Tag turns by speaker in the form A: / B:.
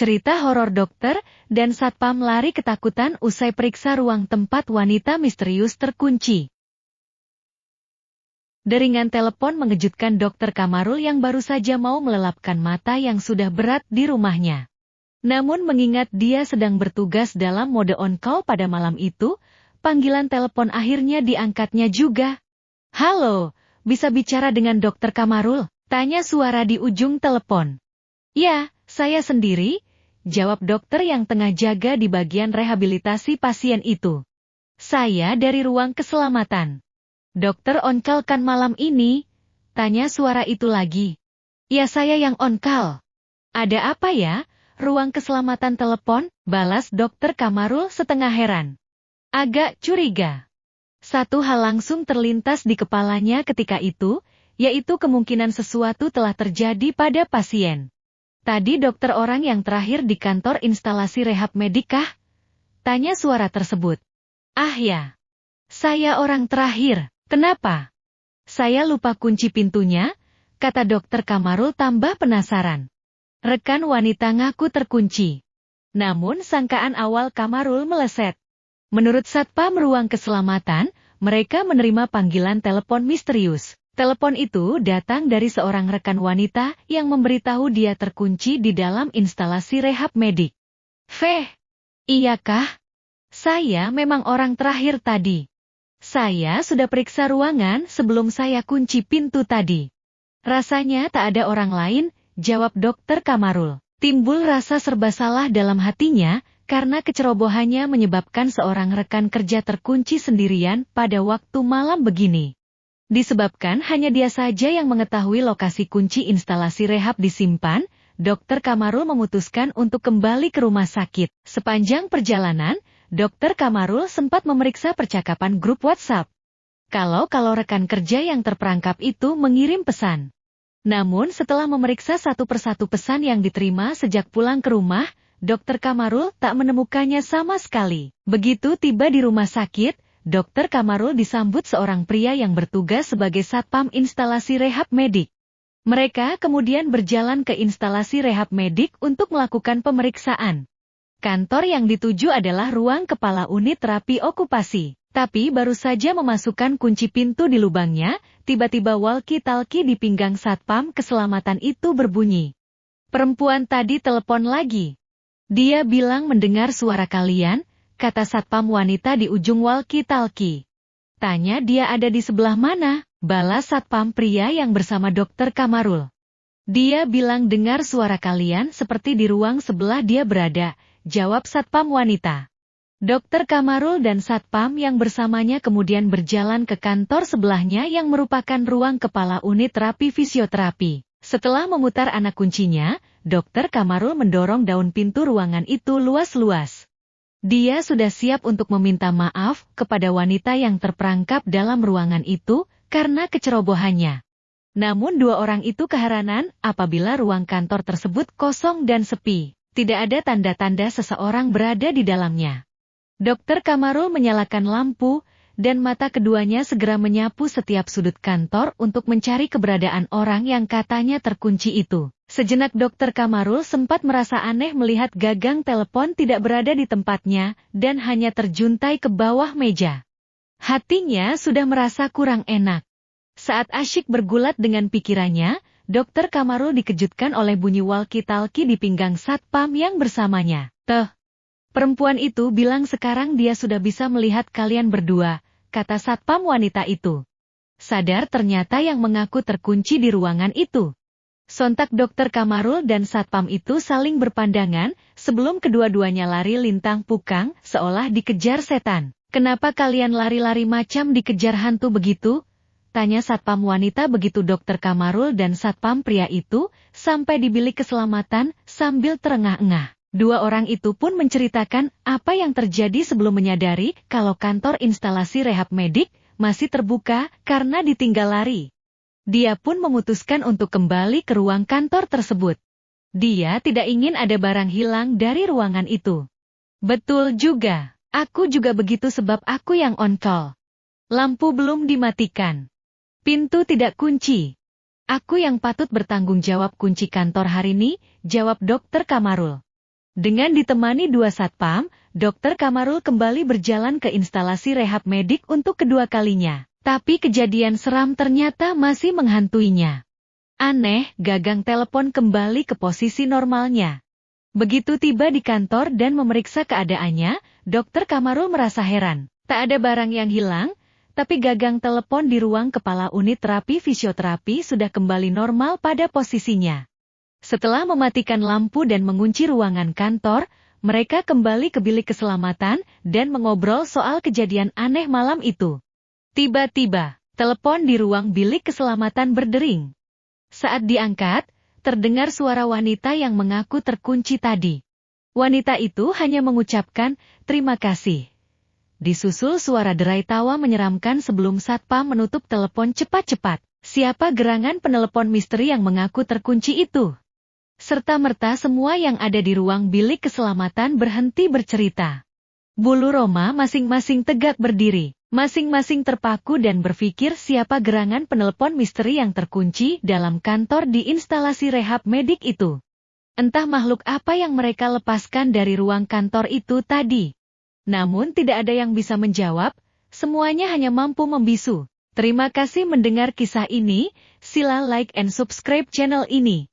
A: Cerita horor dokter dan satpam lari ketakutan usai periksa ruang tempat wanita misterius terkunci. Deringan telepon mengejutkan Dokter Kamarul yang baru saja mau melelapkan mata yang sudah berat di rumahnya. Namun mengingat dia sedang bertugas dalam mode on call pada malam itu, panggilan telepon akhirnya diangkatnya juga. "Halo, bisa bicara dengan Dokter Kamarul?" tanya suara di ujung telepon. "Ya, saya sendiri," jawab dokter yang tengah jaga di bagian rehabilitasi pasien itu. "Saya dari ruang keselamatan." "Dokter on call kan malam ini?" tanya suara itu lagi. "Ya, saya yang on call." "Ada apa ya? Ruang keselamatan telepon?" balas Dokter Kamarul setengah heran. Agak curiga. Satu hal langsung terlintas di kepalanya ketika itu, yaitu kemungkinan sesuatu telah terjadi pada pasien. "Tadi dokter orang yang terakhir di kantor instalasi rehab medik kah?" tanya suara tersebut. "Ah ya, saya orang terakhir. Kenapa?" "Saya lupa kunci pintunya," kata Dokter Kamarul tambah penasaran. Rekan wanita ngaku terkunci. Namun sangkaan awal Kamarul meleset. Menurut Satpam Ruang Keselamatan, mereka menerima panggilan telepon misterius. Telepon itu datang dari seorang rekan wanita yang memberitahu dia terkunci di dalam instalasi rehab medik. "Feh, iyakah? Saya memang orang terakhir tadi. Saya sudah periksa ruangan sebelum saya kunci pintu tadi." "Rasanya tak ada orang lain," jawab Dokter Kamarul. Timbul rasa serba salah dalam hatinya, karena kecerobohannya menyebabkan seorang rekan kerja terkunci sendirian pada waktu malam begini. Disebabkan hanya dia saja yang mengetahui lokasi kunci instalasi rehab disimpan, Dokter Kamarul memutuskan untuk kembali ke rumah sakit. Sepanjang perjalanan, Dokter Kamarul sempat memeriksa percakapan grup WhatsApp. Kalau rekan kerja yang terperangkap itu mengirim pesan. Namun setelah memeriksa satu persatu pesan yang diterima sejak pulang ke rumah, Dokter Kamarul tak menemukannya sama sekali. Begitu tiba di rumah sakit, Dokter Kamarul disambut seorang pria yang bertugas sebagai satpam instalasi rehab medik. Mereka kemudian berjalan ke instalasi rehab medik untuk melakukan pemeriksaan. Kantor yang dituju adalah ruang kepala unit terapi okupasi. Tapi baru saja memasukkan kunci pintu di lubangnya, tiba-tiba walkie-talkie di pinggang satpam keselamatan itu berbunyi. "Perempuan tadi telepon lagi. Dia bilang mendengar suara kalian," kata satpam wanita di ujung walkie-talkie. "Tanya dia ada di sebelah mana," balas satpam pria yang bersama Dokter Kamarul. "Dia bilang dengar suara kalian seperti di ruang sebelah dia berada," jawab satpam wanita. Dokter Kamarul dan satpam yang bersamanya kemudian berjalan ke kantor sebelahnya yang merupakan ruang kepala unit terapi fisioterapi. Setelah memutar anak kuncinya, Dokter Kamarul mendorong daun pintu ruangan itu luas-luas. Dia sudah siap untuk meminta maaf kepada wanita yang terperangkap dalam ruangan itu karena kecerobohannya. Namun dua orang itu keheranan apabila ruang kantor tersebut kosong dan sepi. Tidak ada tanda-tanda seseorang berada di dalamnya. Dokter Kamarul menyalakan lampu, dan mata keduanya segera menyapu setiap sudut kantor untuk mencari keberadaan orang yang katanya terkunci itu. Sejenak Dokter Kamarul sempat merasa aneh melihat gagang telepon tidak berada di tempatnya, dan hanya terjuntai ke bawah meja. Hatinya sudah merasa kurang enak. Saat asyik bergulat dengan pikirannya, Dokter Kamarul dikejutkan oleh bunyi walkie-talkie di pinggang satpam yang bersamanya. Perempuan itu bilang sekarang dia sudah bisa melihat kalian berdua," kata satpam wanita itu. Sadar ternyata yang mengaku terkunci di ruangan itu. Sontak Dokter Kamarul dan satpam itu saling berpandangan, sebelum kedua-duanya lari lintang pukang, seolah dikejar setan. "Kenapa kalian lari-lari macam dikejar hantu begitu?" tanya satpam wanita begitu Dokter Kamarul dan satpam pria itu sampai di bilik keselamatan sambil terengah-engah. Dua orang itu pun menceritakan apa yang terjadi sebelum menyadari kalau kantor instalasi rehab medik masih terbuka karena ditinggal lari. Dia pun memutuskan untuk kembali ke ruang kantor tersebut. Dia tidak ingin ada barang hilang dari ruangan itu. "Betul juga, aku juga begitu sebab aku yang on call. Lampu belum dimatikan. Pintu tidak kunci. Aku yang patut bertanggung jawab kunci kantor hari ini," jawab Dokter Kamarul. Dengan ditemani 2 satpam, Dr. Kamarul kembali berjalan ke instalasi rehab medik untuk kedua kalinya. Tapi kejadian seram ternyata masih menghantuinya. Aneh, gagang telepon kembali ke posisi normalnya. Begitu tiba di kantor dan memeriksa keadaannya, Dr. Kamarul merasa heran. Tak ada barang yang hilang, tapi gagang telepon di ruang kepala unit terapi fisioterapi sudah kembali normal pada posisinya. Setelah mematikan lampu dan mengunci ruangan kantor, mereka kembali ke bilik keselamatan dan mengobrol soal kejadian aneh malam itu. Tiba-tiba, telepon di ruang bilik keselamatan berdering. Saat diangkat, terdengar suara wanita yang mengaku terkunci tadi. Wanita itu hanya mengucapkan, "Terima kasih." Disusul suara derai tawa menyeramkan sebelum satpam menutup telepon cepat-cepat. Siapa gerangan penelepon misteri yang mengaku terkunci itu? Serta-merta semua yang ada di ruang bilik keselamatan berhenti bercerita. Bulu Roma masing-masing tegak berdiri, masing-masing terpaku dan berpikir siapa gerangan penelepon misteri yang terkunci dalam kantor di instalasi rehab medik itu. Entah makhluk apa yang mereka lepaskan dari ruang kantor itu tadi. Namun tidak ada yang bisa menjawab, semuanya hanya mampu membisu. Terima kasih mendengar kisah ini, sila like and subscribe channel ini.